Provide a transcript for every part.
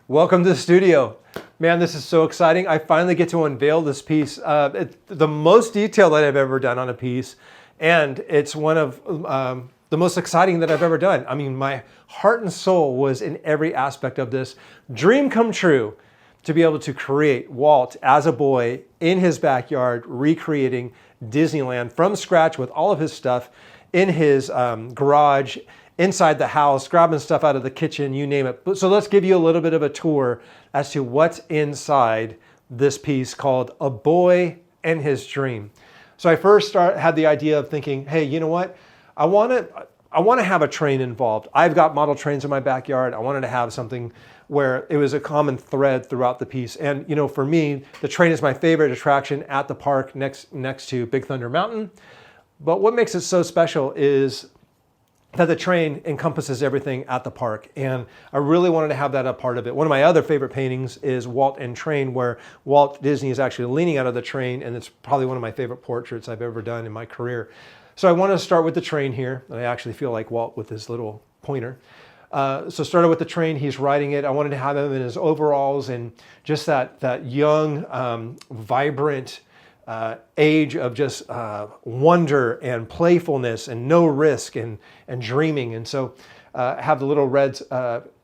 Welcome to the studio. Man, this is so exciting. I finally get to unveil this piece. It's the most detail that I've ever done on a piece, and it's one of the most exciting that I've ever done. I mean, my heart and soul was in every aspect of this. Dream come true to be able to create Walt as a boy in his backyard, recreating Disneyland from scratch with all of his stuff in his garage, inside the house, grabbing stuff out of the kitchen, you name it. So let's give you a little bit of a tour as to what's inside this piece called A Boy and His Dream. So I first had the idea of thinking, hey, you know what? I want to have a train involved. I've got model trains in my backyard. I wanted to have something where it was a common thread throughout the piece. And you know, for me, the train is my favorite attraction at the park next to Big Thunder Mountain. But what makes it so special is that the train encompasses everything at the park, and I really wanted to have that a part of it. One of my other favorite paintings is Walt and Train, where Walt Disney is actually leaning out of the train, and it's probably one of my favorite portraits I've ever done in my career. So I wanted to start with the train here, and I actually feel like Walt with his little pointer. So started with the train, he's riding it. I wanted to have him in his overalls and just that young, vibrant, age of just wonder and playfulness and no risk and dreaming. And so have the little red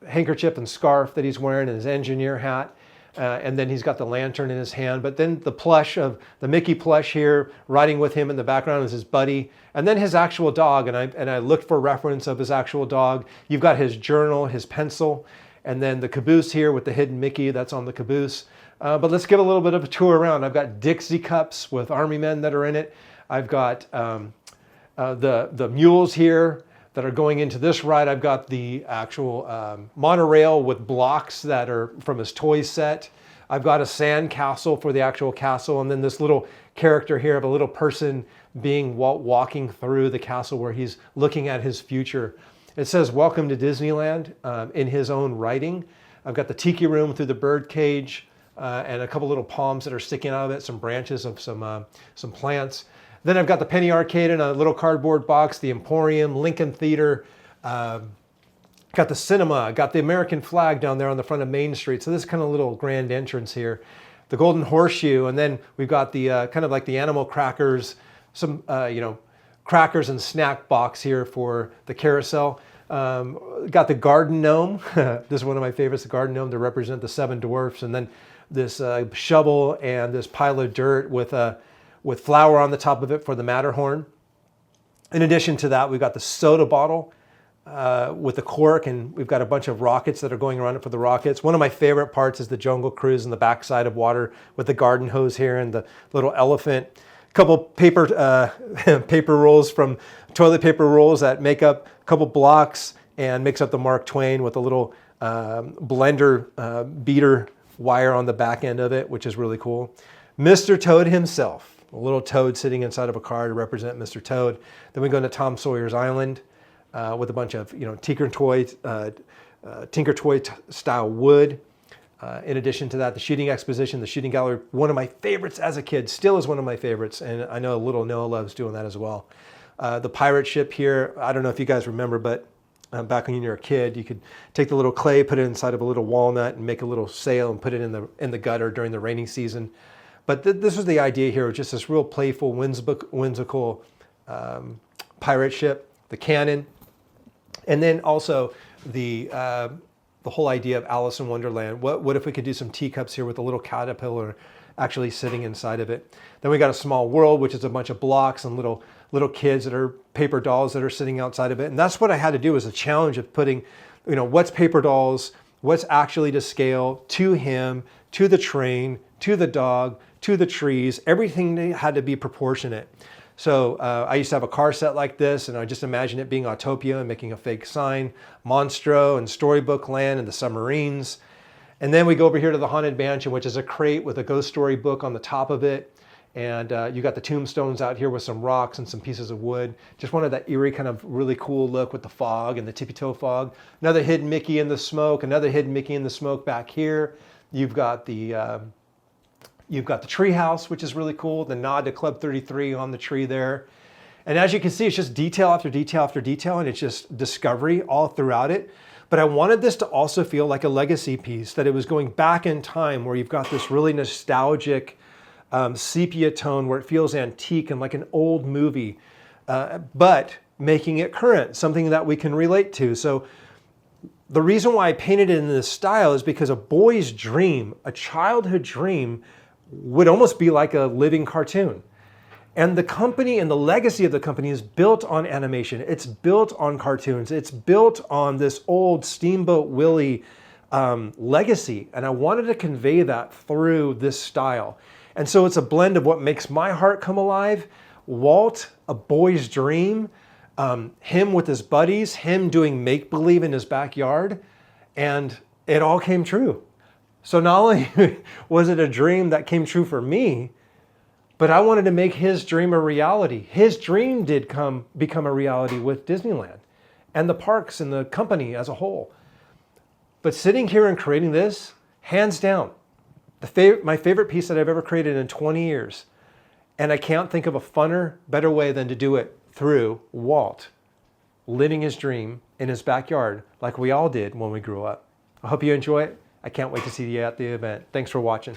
handkerchief and scarf that he's wearing and his engineer hat. And then he's got the lantern in his hand. But then the plush of the Mickey plush here, riding with him in the background is his buddy. And then his actual dog. And I looked for reference of his actual dog. You've got his journal, his pencil, and then the caboose here with the hidden Mickey that's on the caboose. But let's give a little bit of a tour around. I've got Dixie cups with army men that are in it. I've got the mules here that are going into this ride. I've got the actual monorail with blocks that are from his toy set. I've got a sand castle for the actual castle. And then this little character here of a little person being Walt walking through the castle where he's looking at his future. It says, "Welcome to Disneyland," in his own writing. I've got the tiki room through the bird cage. And a couple little palms that are sticking out of it, some branches of some plants. Then I've got the Penny Arcade in a little cardboard box, the Emporium, Lincoln Theater, got the cinema, got the American flag down there on the front of Main Street. So this kind of little grand entrance here. The Golden Horseshoe, and then we've got the kind of like the animal crackers, some crackers and snack box here for the carousel. Got the garden gnome. This is one of my favorites, the garden gnome, to represent the 7 dwarfs. And then this shovel and this pile of dirt with flour on the top of it for the Matterhorn. In addition to that, we've got the soda bottle with the cork, and we've got a bunch of rockets that are going around it for the rockets. One of my favorite parts is the Jungle Cruise in the backside of water with the garden hose here and the little elephant. A couple paper rolls from toilet paper rolls that make up a couple blocks and makes up the Mark Twain with a little blender beater wire on the back end of it, which is really cool. Mr. Toad himself, a little toad sitting inside of a car to represent Mr. Toad. Then we go into Tom Sawyer's Island with a bunch of Tinker Toy style wood. In addition to that, the shooting exposition, the shooting gallery, one of my favorites as a kid, still is one of my favorites, and I know little Noah loves doing that as well. The pirate ship here, I don't know if you guys remember, but back when you were a kid, you could take the little clay, put it inside of a little walnut, and make a little sail and put it in the gutter during the rainy season. But this was the idea here, just this real playful, whimsical pirate ship, the cannon, and then also the whole idea of Alice in Wonderland. What if we could do some teacups here with a little caterpillar actually sitting inside of it? Then we got a small world, which is a bunch of blocks and little kids that are paper dolls that are sitting outside of it. And that's what I had to do, was a challenge of putting, what's paper dolls, what's actually to scale, to him, to the train, to the dog, to the trees. Everything had to be proportionate. So I used to have a car set like this, and I just imagine it being Autopia and making a fake sign, Monstro and Storybook Land and the submarines. And then we go over here to the Haunted Mansion, which is a crate with a ghost story book on the top of it. And you got the tombstones out here with some rocks and some pieces of wood. Just wanted that eerie kind of really cool look with the fog and the tippy toe fog. Another hidden Mickey in the smoke, another hidden Mickey in the smoke back here. You've got the tree house, which is really cool. The nod to Club 33 on the tree there. And as you can see, it's just detail after detail after detail, and it's just discovery all throughout it. But I wanted this to also feel like a legacy piece, that it was going back in time where you've got this really nostalgic sepia tone where it feels antique and like an old movie, but making it current, something that we can relate to. So the reason why I painted it in this style is because a boy's dream, a childhood dream, would almost be like a living cartoon. And the company and the legacy of the company is built on animation. It's built on cartoons. It's built on this old Steamboat Willie legacy. And I wanted to convey that through this style. And so it's a blend of what makes my heart come alive, Walt, a boy's dream, him with his buddies, him doing make-believe in his backyard, and it all came true. So not only was it a dream that came true for me, but I wanted to make his dream a reality. His dream did become a reality with Disneyland and the parks and the company as a whole. But sitting here and creating this, hands down, my favorite piece that I've ever created in 20 years. And I can't think of a funner, better way than to do it through Walt living his dream in his backyard like we all did when we grew up. I hope you enjoy it. I can't wait to see you at the event. Thanks for watching.